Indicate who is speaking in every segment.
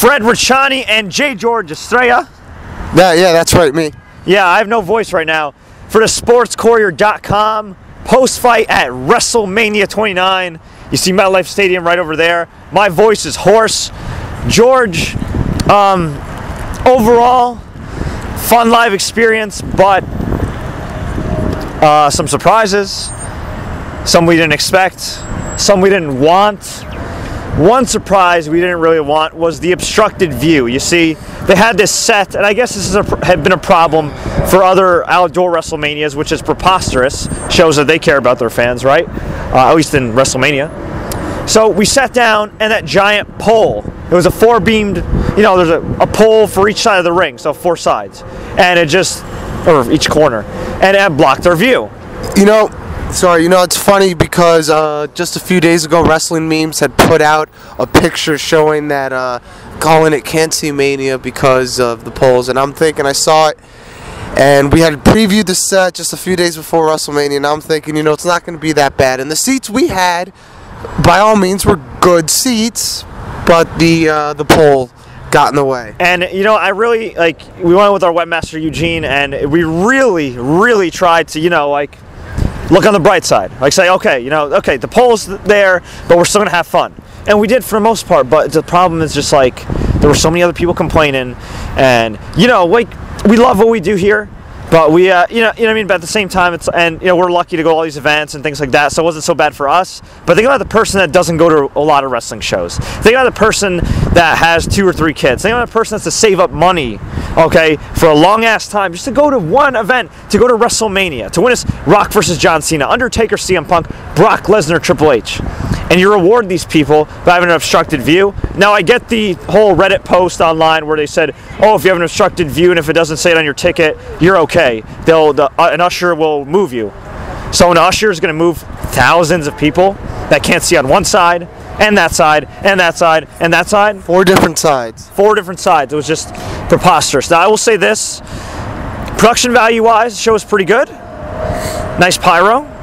Speaker 1: Fred Ricciani and J. George Estrella.
Speaker 2: Yeah, that's right, me.
Speaker 1: Yeah, I have no voice right now. For the sportscourier.com, post-fight at WrestleMania 29. You see MetLife Stadium right over there. My voice is hoarse. George, overall, fun live experience, but some surprises, some we didn't expect, some we didn't want. One surprise we didn't really want was the obstructed view. You see, they had this set, and I guess this had been a problem for other outdoor WrestleManias, which is preposterous. Shows that they care about their fans, right? At least in WrestleMania. So we sat down, and that giant pole, it was a four-beamed, you know, there's a pole for each side of the ring, so 4 sides. And it just, or each corner, and it blocked our view.
Speaker 2: You know, it's funny because just a few days ago, Wrestling Memes had put out a picture showing that, calling it Can't See Mania because of the polls, and I'm thinking, I saw it, and we had previewed the set just a few days before WrestleMania, and I'm thinking, you know, it's not going to be that bad. And the seats we had, by all means, were good seats, but the pole got in the way.
Speaker 1: And, you know, I really, like, we went with our webmaster Eugene, and we really, really tried to, you know, like, look on the bright side. Like, say, okay, you know, okay, the pole's there, but we're still going to have fun. And we did for the most part, but the problem is just, like, there were so many other people complaining, and, you know, like, we love what we do here, but we, you know what I mean? But at the same time, and, you know, we're lucky to go to all these events and things like that, so it wasn't so bad for us. But think about the person that doesn't go to a lot of wrestling shows. Think about the person that has 2 or 3 kids. Think about the person that's to save up money, okay, for a long-ass time, just to go to one event, to go to WrestleMania, to witness Rock versus John Cena, Undertaker, CM Punk, Brock Lesnar, Triple H. And you reward these people by having an obstructed view. Now, I get the whole Reddit post online where they said, oh, if you have an obstructed view and if it doesn't say it on your ticket, you're okay. An usher will move you. So an usher is going to move thousands of people that can't see on one side, and that side, and that side, and that side.
Speaker 2: 4 different sides.
Speaker 1: 4 different sides. It was just preposterous. Now, I will say this. Production value-wise, the show was pretty good. Nice pyro.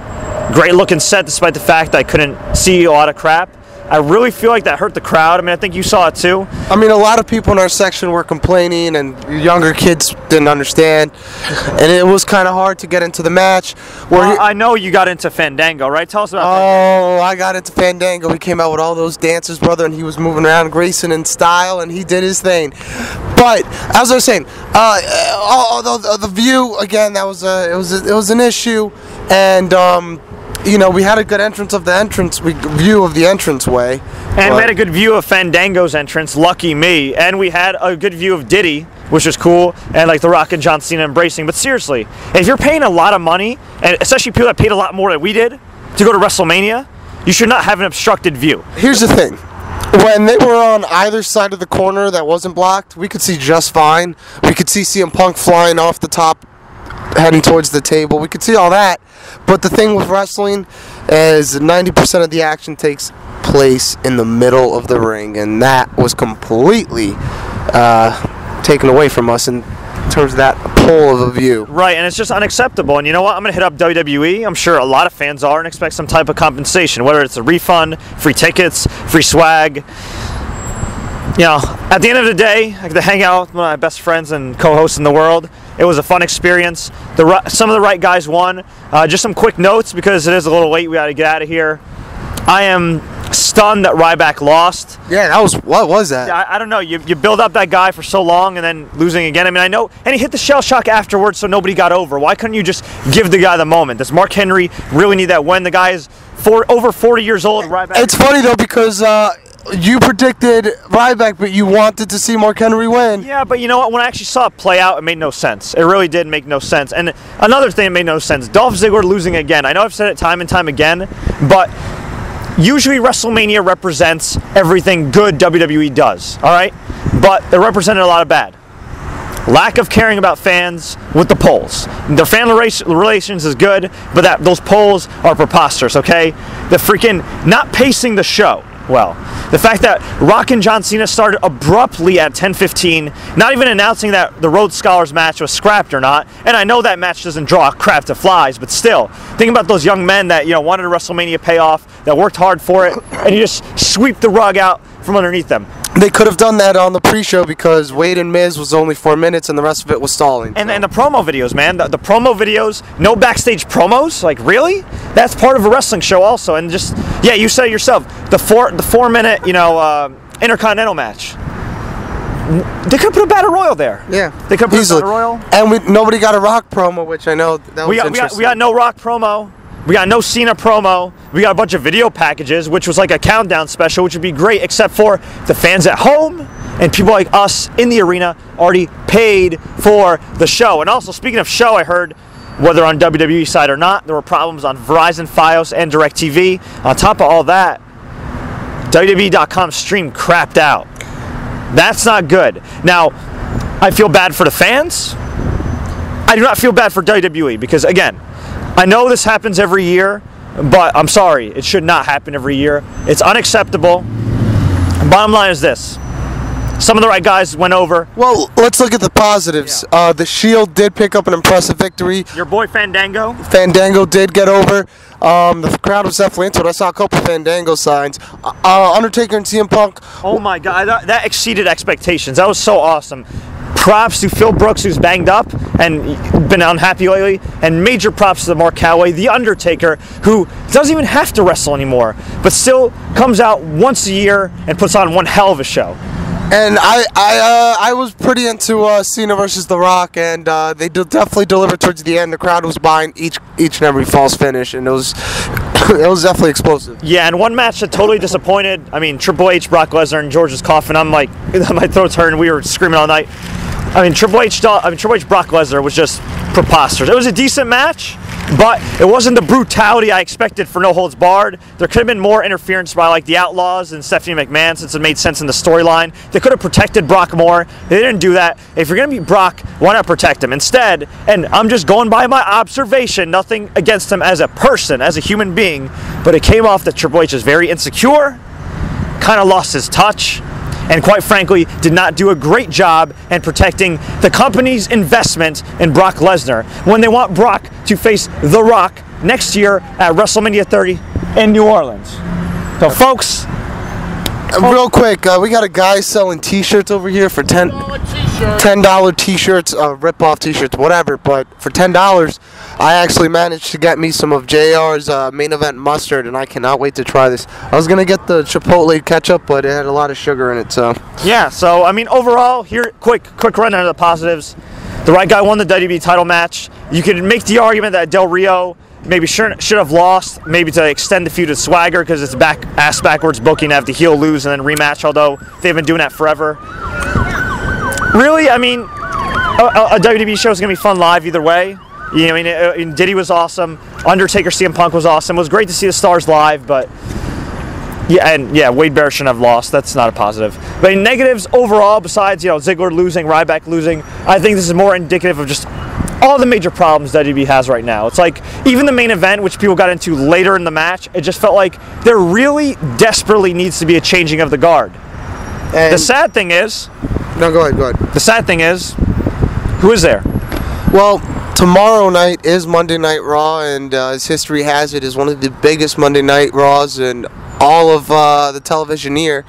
Speaker 1: Great looking set despite the fact that I couldn't see a lot of crap. I really feel like that hurt the crowd. I mean, I think you saw it too.
Speaker 2: I mean, a lot of people in our section were complaining, and younger kids didn't understand, and it was kind of hard to get into the match.
Speaker 1: I know you got into Fandango, right? Tell us about
Speaker 2: Fandango. I got into Fandango. He came out with all those dancers, brother, and he was moving around Grayson in style, and he did his thing. But as I was saying, the view again, that was it was an issue, and you know, we had a good entrance of the view of the entranceway.
Speaker 1: And we had a good view of Fandango's entrance, lucky me. And we had a good view of Diddy, which was cool, and like The Rock and John Cena embracing. But seriously, if you're paying a lot of money, and especially people that paid a lot more than we did, to go to WrestleMania, you should not have an obstructed view.
Speaker 2: Here's the thing. When they were on either side of the corner that wasn't blocked, we could see just fine. We could see CM Punk flying off the top, heading towards the table. We could see all that. But the thing with wrestling is 90% of the action takes place in the middle of the ring, and that was completely taken away from us in terms of that pole of a view.
Speaker 1: Right, and it's just unacceptable. And you know what? I'm going to hit up WWE. I'm sure a lot of fans are and expect some type of compensation, whether it's a refund, free tickets, free swag. You know, at the end of the day, I get to hang out with one of my best friends and co-hosts in the world. It was a fun experience. Some of the right guys won. Just some quick notes because it is a little late. We got to get out of here. I am stunned that Ryback lost.
Speaker 2: Yeah, what was that?
Speaker 1: I don't know. You build up that guy for so long and then losing again. I mean, I know, and he hit the shell shock afterwards, so nobody got over. Why couldn't you just give the guy the moment? Does Mark Henry really need that win? The guy is over 40 years old. Ryback.
Speaker 2: It's funny though because you predicted Ryback, but you wanted to see Mark Henry win.
Speaker 1: Yeah, but you know what? When I actually saw it play out, it made no sense. It really did make no sense. And another thing that made no sense, Dolph Ziggler losing again. I know I've said it time and time again, but usually WrestleMania represents everything good WWE does, all right? But it represented a lot of bad. Lack of caring about fans with the polls. Their fan relations is good, but those polls are preposterous, okay? The freaking not pacing the show. Well, the fact that Rock and John Cena started abruptly at 10:15, not even announcing that the Rhodes Scholars match was scrapped or not, and I know that match doesn't draw crap to flies, but still, think about those young men that, you know, wanted a WrestleMania payoff, that worked hard for it, and you just sweep the rug out from underneath them.
Speaker 2: They could have done that on the pre-show because Wade and Miz was only 4 minutes and the rest of it was stalling.
Speaker 1: And the promo videos, man. The promo videos, no backstage promos. Like, really? That's part of a wrestling show also. And just, yeah, you said it yourself. The 4 minute, Intercontinental match. They could have put a Battle Royal there.
Speaker 2: Yeah.
Speaker 1: They could have put a Battle Royal.
Speaker 2: And nobody got a Rock promo, which I know that was interesting.
Speaker 1: We got no Rock promo. We got no Cena promo. We got a bunch of video packages, which was like a countdown special, which would be great, except for the fans at home and people like us in the arena already paid for the show. And also, speaking of show, I heard, whether on WWE side or not, there were problems on Verizon, Fios, and DirecTV. On top of all that, WWE.com stream crapped out. That's not good. Now, I feel bad for the fans. I do not feel bad for WWE because, again, I know this happens every year, but I'm sorry, it should not happen every year. It's unacceptable. Bottom line is this. Some of the right guys went over.
Speaker 2: Well, let's look at the positives. Yeah. The Shield did pick up an impressive victory.
Speaker 1: Your boy Fandango.
Speaker 2: Fandango did get over. The crowd was definitely into it. I saw a couple Fandango signs. Undertaker and CM Punk.
Speaker 1: Oh my God, that exceeded expectations. That was so awesome. Props to Phil Brooks, who's banged up and been unhappy lately, and major props to the Mark Calloway, the Undertaker, who doesn't even have to wrestle anymore, but still comes out once a year and puts on one hell of a show.
Speaker 2: And I was pretty into Cena versus The Rock, and they definitely delivered towards the end. The crowd was buying each and every false finish, and it was it was definitely explosive.
Speaker 1: Yeah, and one match that totally disappointed. I mean, Triple H, Brock Lesnar, and George's cough, and I'm like, my throat's hurting. We were screaming all night. I mean, Triple H, Brock Lesnar was just preposterous. It was a decent match, but it wasn't the brutality I expected for No Holds Barred. There could have been more interference by like the Outlaws and Stephanie McMahon, since it made sense in the storyline. They could have protected Brock more. They didn't do that. If you're going to beat Brock, why not protect him? Instead, and I'm just going by my observation, nothing against him as a person, as a human being, but it came off that Triple H is very insecure, kind of lost his touch, and quite frankly, did not do a great job in protecting the company's investment in Brock Lesnar when they want Brock to face The Rock next year at WrestleMania 30 in New Orleans. So, folks,
Speaker 2: real quick, we got a guy selling T-shirts over here for $10 T-shirts, rip-off T-shirts, whatever. But for $10, I actually managed to get me some of JR's main event mustard, and I cannot wait to try this. I was gonna get the Chipotle ketchup, but it had a lot of sugar in it. So
Speaker 1: yeah. So I mean, overall, here, quick run into the positives. The right guy won the WWE title match. You could make the argument that Del Rio maybe should have lost, maybe to extend the feud to Swagger, because it's ass backwards booking to have the heel lose and then rematch, although they've been doing that forever. Really, I mean, a WWE show is going to be fun live either way. You know, I mean, Diddy was awesome. Undertaker, CM Punk was awesome. It was great to see the stars live, but yeah, Wade Barrett shouldn't have lost. That's not a positive. But in negatives overall, besides, you know, Ziggler losing, Ryback losing, I think this is more indicative of just all the major problems that WWE has right now. It's like, even the main event, which people got into later in the match, it just felt like there really desperately needs to be a changing of the guard. And the sad thing is...
Speaker 2: No, go ahead.
Speaker 1: The sad thing is, who is there?
Speaker 2: Well, tomorrow night is Monday Night Raw, and as history has it, is one of the biggest Monday Night Raws in all of the television year.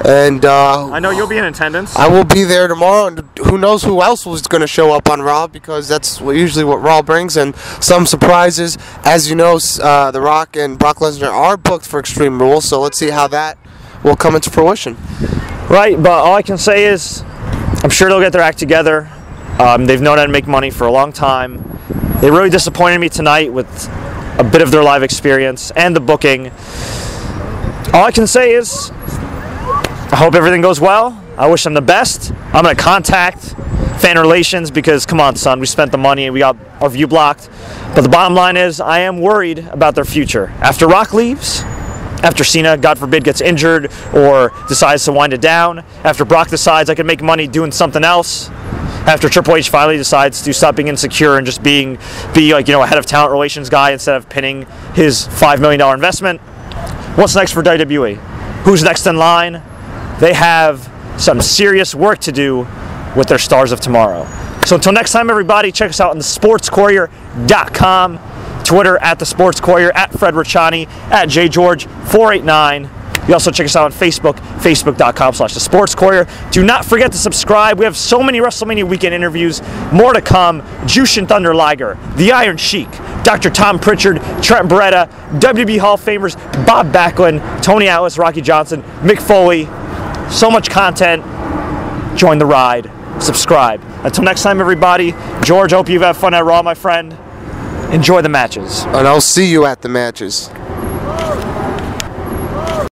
Speaker 2: And
Speaker 1: I know you'll be in attendance.
Speaker 2: I will be there tomorrow, and who knows who else was going to show up on Raw, because that's usually what Raw brings, and some surprises. As you know, The Rock and Brock Lesnar are booked for Extreme Rules, so let's see how that will come into fruition.
Speaker 1: Right, but all I can say is, I'm sure they'll get their act together. They've known how to make money for a long time. They really disappointed me tonight with a bit of their live experience and the booking. All I can say is, I hope everything goes well. I wish them the best. I'm going to contact fan relations because, come on, son, we spent the money and we got our view blocked. But the bottom line is, I am worried about their future. After Rock leaves, after Cena, God forbid, gets injured or decides to wind it down, after Brock decides I can make money doing something else, after Triple H finally decides to stop being insecure and just be like, you know, a head of talent relations guy instead of pinning his $5 million investment, what's next for WWE? Who's next in line? They have some serious work to do with their stars of tomorrow. So until next time, everybody, check us out on thesportscourier.com, Twitter at thesportscourier, at Fred Ricciani, at JGeorge489. You also check us out on Facebook, facebook.com/thesportscourier. Do not forget to subscribe. We have so many WrestleMania weekend interviews. More to come. Jushin Thunder Liger, The Iron Sheik, Dr. Tom Pritchard, Trent Beretta, WWE Hall of Famers, Bob Backlund, Tony Atlas, Rocky Johnson, Mick Foley. So much content. Join the ride. Subscribe. Until next time, everybody. George, hope you've had fun at Raw, my friend. Enjoy the matches.
Speaker 2: And I'll see you at the matches.